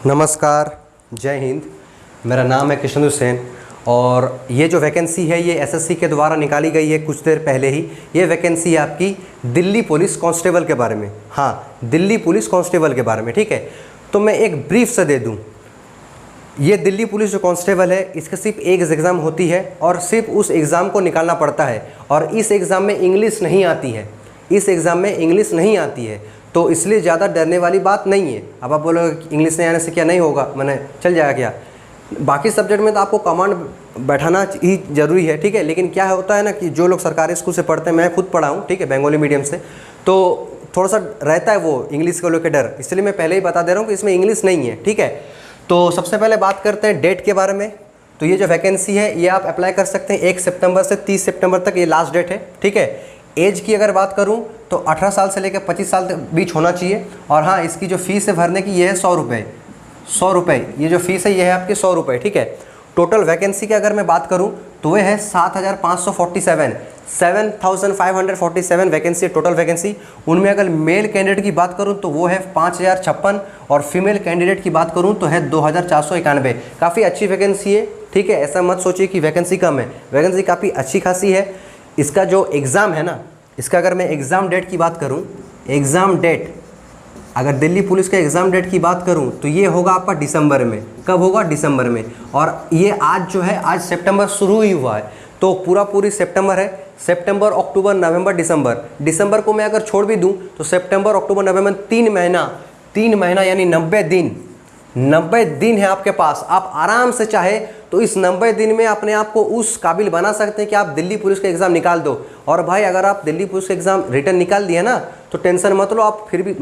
नमस्कार, जय हिंद। मेरा नाम है कृष्ण हुसैन और ये जो वैकेंसी है ये एसएससी के द्वारा निकाली गई है कुछ देर पहले ही। ये वैकेंसी है आपकी दिल्ली पुलिस कांस्टेबल के बारे में। हाँ, दिल्ली पुलिस कांस्टेबल के बारे में, ठीक है। तो मैं एक ब्रीफ से दे दूँ। ये दिल्ली पुलिस जो कांस्टेबल है इसका सिर्फ एक एग्ज़ाम होती है और सिर्फ उस एग्ज़ाम को निकालना पड़ता है और इस एग्ज़ाम में इंग्लिश नहीं आती है। इस एग्ज़ाम में इंग्लिश नहीं आती है, तो इसलिए ज़्यादा डरने वाली बात नहीं है। अब आप बोलोगे इंग्लिश नहीं आने से क्या नहीं होगा, मैंने चल जाएगा क्या। बाकी सब्जेक्ट में तो आपको कमांड बैठाना ही ज़रूरी है, ठीक है। लेकिन क्या होता है ना कि जो लोग सरकारी स्कूल से पढ़ते हैं, मैं खुद पढ़ा हूँ, ठीक है, बंगाली मीडियम से, तो थोड़ा सा रहता है वो इंग्लिश को लेकर डर। इसलिए मैं पहले ही बता दे रहा हूँ कि इसमें इंग्लिश नहीं है, ठीक है। तो सबसे पहले बात करते हैं डेट के बारे में। तो ये जो वैकेंसी है ये आप अप्लाई कर सकते हैं 1 सितंबर से 30 सितंबर तक, ये लास्ट डेट है, ठीक है। एज की अगर बात करूं तो 18 साल से लेकर 25 साल तक बीच होना चाहिए। और हाँ, इसकी जो फीस है भरने की ये है 100 रुपये। 100 रुपये ये जो फीस है ये है आपकी 100 रुपये, ठीक है। टोटल वैकेंसी की अगर मैं बात करूं तो वह है 7,547 वैकेंसी, टोटल वैकेंसी। उनमें अगर मेल कैंडिडेट की बात करूं तो वो है 5,056 और फीमेल कैंडिडेट की बात करूं तो है 2,491। काफ़ी अच्छी वैकेंसी है, ठीक है। ऐसा मत सोचिए कि वैकेंसी कम है, वैकेंसी काफ़ी अच्छी खासी है। इसका जो एग्ज़ाम है ना, इसका अगर मैं एग्ज़ाम डेट की बात करूं, एग्ज़ाम डेट अगर दिल्ली पुलिस के एग्ज़ाम डेट की बात करूं तो ये होगा आपका दिसंबर में। कब होगा? दिसंबर में। और ये आज जो है, आज सितंबर शुरू ही हुआ है, तो पूरी सितंबर है। सितंबर, अक्टूबर, नवंबर, दिसंबर। दिसंबर को मैं अगर छोड़ भी दूं तो सितंबर, अक्टूबर, नवंबर 3 महीना यानी 90 दिन। 90 दिन है आपके पास। आप आराम से चाहे तो इस 90 दिन में अपने आप को उस काबिल बना सकते हैं कि आप दिल्ली पुलिस का एग्ज़ाम निकाल दो। और भाई अगर आप दिल्ली पुलिस का एग्ज़ाम रिटर्न निकाल दिए ना तो टेंशन मत लो, आप फिर भी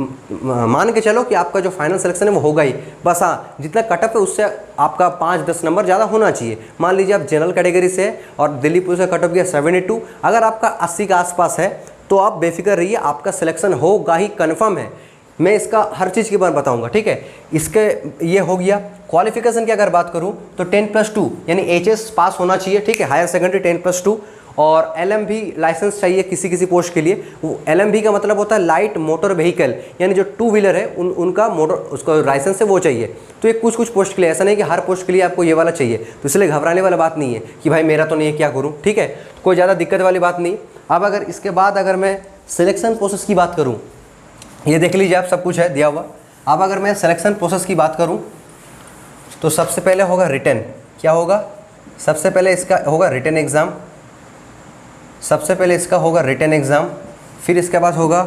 मान के चलो कि आपका जो फाइनल सिलेक्शन है वो होगा ही। बस हाँ, जितना कटअप है उससे आपका 5-10 नंबर ज़्यादा होना चाहिए। मान लीजिए आप जनरल कैटेगरी से है और दिल्ली पुलिस का कटअप गया 72, अगर आपका 80 के आसपास है तो आप बेफिक्र रहिए, आपका सिलेक्शन होगा ही, कन्फर्म है। मैं इसका हर चीज़ के बारे में बताऊंगा, ठीक है। इसके ये हो गया। क्वालिफिकेशन की अगर बात करूं तो 10+2 यानी HS पास होना चाहिए, ठीक है। हायर सेकेंडरी 10+2 और LMV लाइसेंस चाहिए किसी पोस्ट के लिए। वो LMV का मतलब होता है लाइट मोटर व्हीकल, यानी जो 2 व्हीलर है उनका मोटर, उसका लाइसेंस है वो चाहिए। तो ये कुछ पोस्ट के लिए, ऐसा नहीं कि हर पोस्ट के लिए आपको ये वाला चाहिए, तो इसलिए घबराने वाला बात नहीं है कि भाई मेरा तो नहीं है क्या करूँ, ठीक है। कोई ज़्यादा दिक्कत वाली बात नहीं। अब अगर इसके बाद अगर मैं सिलेक्शन प्रोसेस की बात करूँ, ये देख लीजिए आप, सब कुछ है दिया हुआ। अब अगर मैं सिलेक्शन प्रोसेस की बात करूं तो सबसे पहले होगा रिटन। क्या होगा? सबसे पहले इसका होगा रिटन एग्ज़ाम। सबसे पहले इसका होगा रिटन एग्ज़ाम, फिर इसके बाद होगा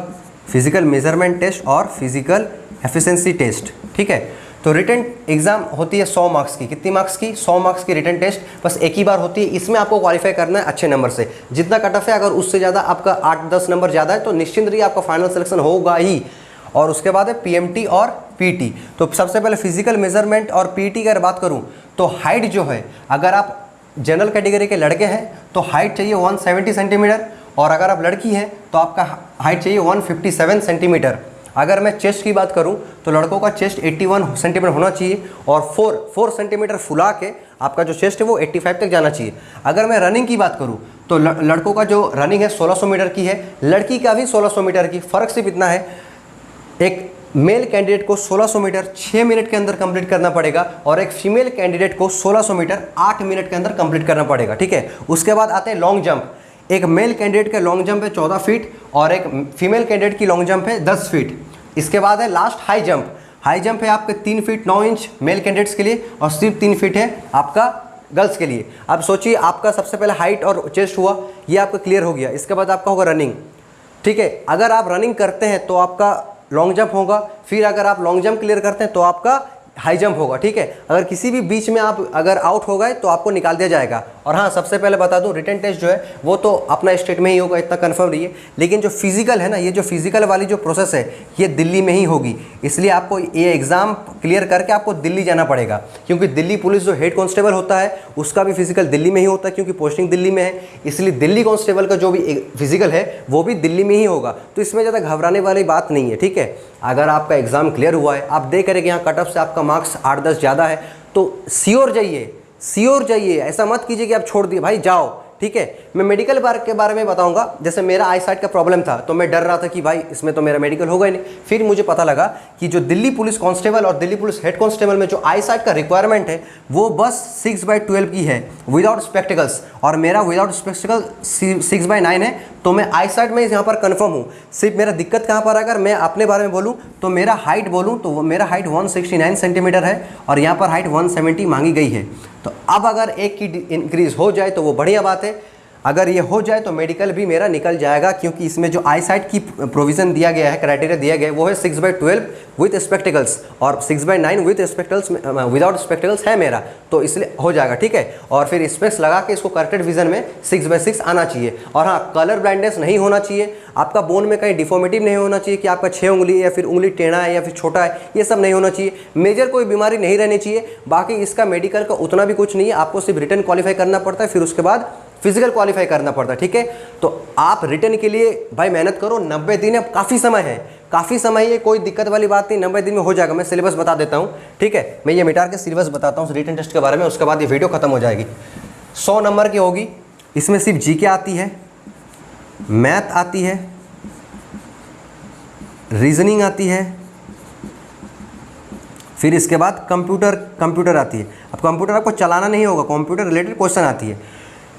फिजिकल मेजरमेंट टेस्ट और फिजिकल एफिशिएंसी टेस्ट, ठीक है। तो रिटन एग्ज़ाम होती है 100 मार्क्स की। कितनी मार्क्स की? 100 मार्क्स की रिटन टेस्ट बस एक ही बार होती है। इसमें आपको क्वालिफाई करना है अच्छे नंबर से। जितना कट ऑफ है अगर उससे ज़्यादा आपका 8-10 नंबर ज़्यादा है तो निश्चिंत रहिए आपका फाइनल सिलेक्शन होगा ही। और उसके बाद है PMT और PT। तो सबसे पहले फिजिकल मेजरमेंट और PT की अगर बात करूँ तो हाइट जो है, अगर आप जनरल कैटेगरी के लड़के हैं तो हाइट चाहिए 170 सेंटीमीटर और अगर आप लड़की हैं तो आपका हाइट चाहिए 157 सेंटीमीटर। अगर मैं चेस्ट की बात करूं तो लड़कों का चेस्ट 81 सेंटीमीटर होना चाहिए और 4 सेंटीमीटर फुला के आपका जो चेस्ट है वो 85 तक जाना चाहिए। अगर मैं रनिंग की बात करूं तो लड़कों का जो रनिंग है 1600 मीटर की है, लड़की का भी 1600 मीटर की। फ़र्क सिर्फ इतना है, एक मेल कैंडिडेट को 1600 मीटर 6 मिनट के अंदर कंप्लीट करना पड़ेगा और एक फीमेल कैंडिडेट को 1600 मीटर 8 मिनट के अंदर कंप्लीट करना पड़ेगा, ठीक है। उसके बाद आते हैं लॉन्ग जंप। एक मेल कैंडिडेट का लॉन्ग जंप है 14 फीट और एक फीमेल कैंडिडेट की लॉन्ग जंप है 10 फीट। इसके बाद है last high jump. High jump है आपके 3 फीट 9 इंच मेल कैंडिडेट्स के लिए और सिर्फ 3 फीट है आपका गर्ल्स के लिए। अब सोचिए, आपका सबसे पहले हाइट और चेस्ट हुआ, ये आपका क्लियर हो गया। इसके बाद आपका होगा रनिंग, ठीक है। अगर आप रनिंग करते हैं तो आपका लॉन्ग जंप होगा, फिर अगर आप लॉन्ग जंप क्लियर करते हैं तो आपका हाई जंप होगा, ठीक है। अगर किसी भी बीच में आप अगर आउट हो गए तो आपको निकाल दिया जाएगा। और हाँ, सबसे पहले बता दूं, रिटन टेस्ट जो है वो तो अपना स्टेट में ही होगा, इतना कंफर्म रहिए। लेकिन जो फिजिकल है ना, ये जो फिजिकल वाली जो प्रोसेस है ये दिल्ली में ही होगी। इसलिए आपको ये एग्ज़ाम क्लियर करके आपको दिल्ली जाना पड़ेगा, क्योंकि दिल्ली पुलिस जो हेड कांस्टेबल होता है उसका भी फिजिकल दिल्ली में ही होता है, क्योंकि पोस्टिंग दिल्ली में है। इसलिए दिल्ली कांस्टेबल का जो भी फिजिकल है वो भी दिल्ली में ही होगा। तो इसमें ज़्यादा घबराने वाली बात नहीं है, ठीक है। अगर आपका एग्ज़ाम क्लियर हुआ है, आप देख रहे कि यहाँ कट ऑफ से आपका मार्क्स 8-10 ज़्यादा है, तो श्योर जाइए, ऐसा मत कीजिए कि आप छोड़ दिए, भाई जाओ, ठीक है। मैं मेडिकल के बारे में बताऊंगा। जैसे मेरा आई साइट का प्रॉब्लम था तो मैं डर रहा था कि भाई इसमें तो मेरा मेडिकल होगा ही नहीं। फिर मुझे पता लगा कि जो दिल्ली पुलिस कांस्टेबल और दिल्ली पुलिस हेड कांस्टेबल में जो आई साइट का रिक्वायरमेंट है वो बस 6/12 की है विदाउट स्पेक्टिकल्स, और मेरा विदाउट स्पेक्टिकल 6/9 है। तो मैं आई साइट में यहाँ पर कन्फर्म हूँ। सिर्फ मेरा दिक्कत कहाँ पर, अगर मैं अपने बारे में बोलूँ तो मेरा हाइट बोलूँ तो मेरा हाइट 169 सेंटीमीटर है और यहाँ पर हाइट 170 मांगी गई है। तो अब अगर एक की इंक्रीज़ हो जाए तो वो बढ़िया बात है। अगर ये हो जाए तो मेडिकल भी मेरा निकल जाएगा, क्योंकि इसमें जो आई साइट की प्रोविज़न दिया गया है, क्राइटेरिया दिया गया है, वो है 6/12 विथ स्पेक्टिकल्स और 6/9 विथ स्पेक्टिकल्स, विदाउट स्पेक्टिकल्स है मेरा, तो इसलिए हो जाएगा, ठीक है। और फिर स्पेक्स लगा के इसको करेक्टेड विजन में 6/6 आना चाहिए। और हाँ, कलर ब्लाइंडनेस नहीं होना चाहिए, आपका बोन में कहीं डिफॉर्मिटी नहीं होना चाहिए कि आपका 6 उंगली या फिर उंगली टेढ़ा है या फिर छोटा है, ये सब नहीं होना चाहिए। मेजर कोई बीमारी नहीं रहनी चाहिए। बाकी इसका मेडिकल का उतना भी कुछ नहीं है, आपको सिर्फ रिटन क्वालिफाई करना पड़ता है, फिर उसके बाद फिजिकल क्वालिफाई करना पड़ता है, ठीक है। तो आप रिटर्न के लिए भाई मेहनत करो, 90 दिन है, काफ़ी समय है, काफ़ी समय है, कोई दिक्कत वाली बात नहीं, 90 दिन में हो जाएगा। मैं सिलेबस बता देता हूँ, ठीक है। मैं ये मिटा के सिलेबस बताता हूँ रिटन टेस्ट के बारे में, उसके बाद ये वीडियो खत्म हो जाएगी। 100 नंबर की होगी, इसमें सिर्फ जीके आती है, मैथ आती है, रीजनिंग आती है, फिर इसके बाद कंप्यूटर आती है। अब कंप्यूटर आपको चलाना नहीं होगा, कंप्यूटर रिलेटेड क्वेश्चन आती है।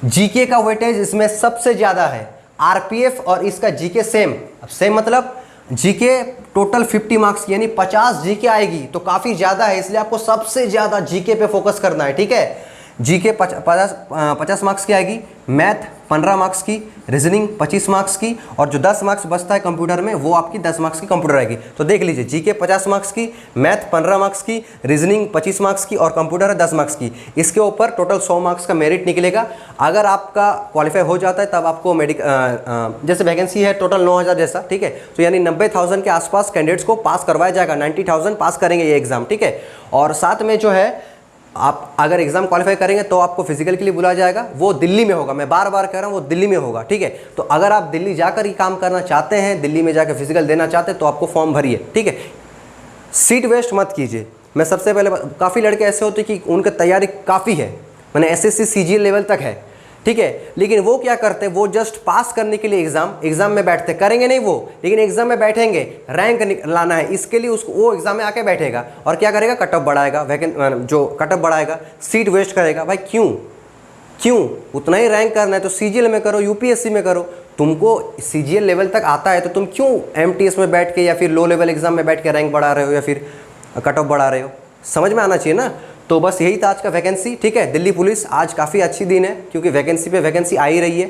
जीके का वेटेज इसमें सबसे ज़्यादा है, आरपीएफ और इसका जीके सेम। अब सेम मतलब जीके टोटल 50 मार्क्स यानी 50 जीके आएगी, तो काफ़ी ज़्यादा है, इसलिए आपको सबसे ज़्यादा जीके पे फोकस करना है, ठीक है। जीके 50 मार्क्स की आएगी, मैथ 15 मार्क्स की, रीजनिंग 25 मार्क्स की, और जो 10 मार्क्स बचता है कंप्यूटर में वो आपकी 10 मार्क्स की कंप्यूटर आएगी। तो देख लीजिए, जीके 50 मार्क्स की, मैथ 15 मार्क्स की, रीजनिंग 25 मार्क्स की और कंप्यूटर है 10 मार्क्स की। इसके ऊपर टोटल 100 मार्क्स का मेरिट निकलेगा। अगर आपका क्वालिफाई हो जाता है तब आपको जैसे वैकेंसी है टोटल 9000 जैसा, ठीक है, तो यानी 90,000 के आसपास कैंडिडेट्स को पास करवाया जाएगा, 90,000 पास करेंगे ये एग्ज़ाम, ठीक है। और साथ में जो है आप अगर एग्जाम क्वालिफाई करेंगे तो आपको फिजिकल के लिए बुलाया जाएगा, वो दिल्ली में होगा, मैं बार बार कह रहा हूँ वो दिल्ली में होगा, ठीक है। तो अगर आप दिल्ली जाकर ही काम करना चाहते हैं, दिल्ली में जाकर फिजिकल देना चाहते हैं तो आपको फॉर्म भरिए, ठीक है। सीट वेस्ट मत कीजिए। मैं सबसे पहले, काफ़ी लड़के ऐसे होते हैं कि उनकी तैयारी काफ़ी है, मैंने एसएससी सीजीएल लेवल तक है, ठीक है, लेकिन वो क्या करते हैं, वो जस्ट पास करने के लिए एग्जाम में बैठते, करेंगे नहीं वो, लेकिन एग्जाम में बैठेंगे, रैंक लाना है, इसके लिए उसको वो एग्जाम में आके बैठेगा और क्या करेगा, कट ऑफ बढ़ाएगा, जो कट ऑफ बढ़ाएगा, सीट वेस्ट करेगा। भाई क्यों उतना ही रैंक करना है तो सीजीएल में करो, यूपीएससी में करो। तुमको सीजीएल लेवल तक आता है तो तुम क्यों एमटीएस में बैठ के या फिर लो लेवल एग्जाम में बैठ के रैंक बढ़ा रहे हो या फिर कट ऑफ बढ़ा रहे हो, समझ में आना चाहिए ना। तो बस यही था आज का वैकेंसी, ठीक है। दिल्ली पुलिस आज काफ़ी अच्छी दिन है क्योंकि वैकेंसी पे वैकेंसी आ ही रही है।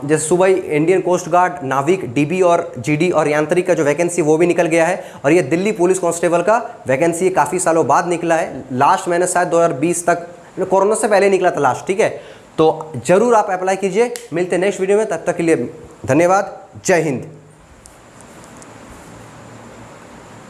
जैसे सुबह ही इंडियन कोस्ट गार्ड, नाविक, डीबी और जीडी और यांत्रिक का जो वैकेंसी वो भी निकल गया है, और ये दिल्ली पुलिस कांस्टेबल का वैकेंसी काफ़ी सालों बाद निकला है। लास्ट मैंने शायद 2020 तक, कोरोना से पहले निकला था लास्ट, ठीक है। तो ज़रूर आप अप्लाई कीजिए। मिलते हैं नेक्स्ट वीडियो में, तब तक के लिए धन्यवाद। जय हिंद।